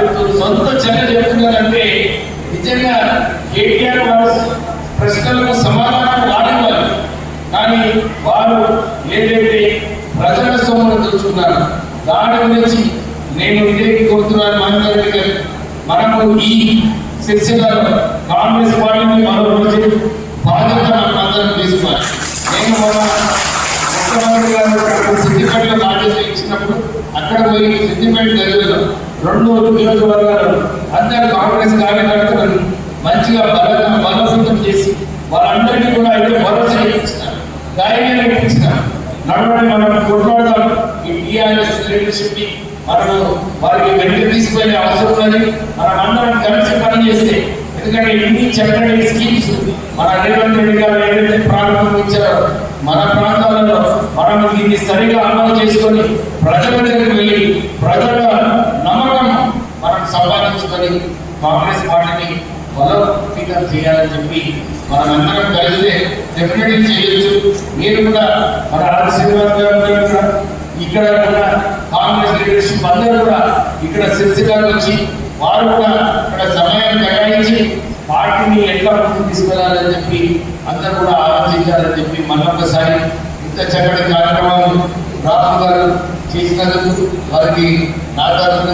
వారితో సొంత చర్య చెప్తున్నారంటే నిజంగా కేటీఆర్ వారు ప్రశ్నలకు సమాధానం వాడివ్వాలి. కానీ వారు ఏదైతే ప్రజల సొమ్మును దోచుకున్నారు దాని గురించి నేను ఇదే కోరుతున్నాను. మహేందర్ గారు, మనము ఈ సిరిసిల్లలో కాంగ్రెస్ పార్టీని మరో రోజు బాధ్యత మనం తీసుకోవాలి. నేను ముఖ్యమంత్రి గారు సిద్దిపేటలో బాధ్యత ఇచ్చినప్పుడు అక్కడ పోయి సిద్దిపేట గదిలో 2 నియోజకవర్గాలు అందరు కాంగ్రెస్ కార్యకర్తలను మంచిగా బలోపేతం చేసి వాళ్ళందరినీ కూడా అయితే భరోసా ఇప్పించినారు, ధైర్యం ఇప్పించినారు. నడవని మనం కొట్లాడదాం. ఈ టీఆర్ఎస్ లీడర్షిప్ ని మనము వారికి వెనక్కి తీసుకునే అవసరం ఉన్నది. మనం అందరం కలిసి పనిచేస్తే, ఎందుకంటే ఇన్ని చక్కటి స్కీమ్స్ మన రేవంత్ రెడ్డి గారు ఏదైతే ప్రారంభించారో మన ప్రాంతాలలో మనం దీన్ని సరిగా అమలు చేసుకొని ప్రజల దగ్గరికి వెళ్ళి ప్రజల నమ్మకం మనం సంపాదించుకొని కాంగ్రెస్ పార్టీని బలోపేతం చేయాలని చెప్పి మనం అందరం కలిస్తే డెఫినెట్లీ చేయొచ్చు. మీరు కూడా మన శ్రీనివాస్ గారు ఇక్కడ ఉన్న కాంగ్రెస్ లీడర్షిప్ అందరూ కూడా ఇక్కడ సిరిసిల్లకు వచ్చి వారు కూడా ఇక్కడ సమయం కేటాయించి పార్టీని ఎట్లా ముందుకు తీసుకెళ్లాలని చెప్పి అందరూ కూడా ఆలోచించాలని చెప్పి మళ్ళొకసారి ఇంత చక్కటి కార్యక్రమం రాహుల్ గారు చేసినందుకు వారికి నా తరఫున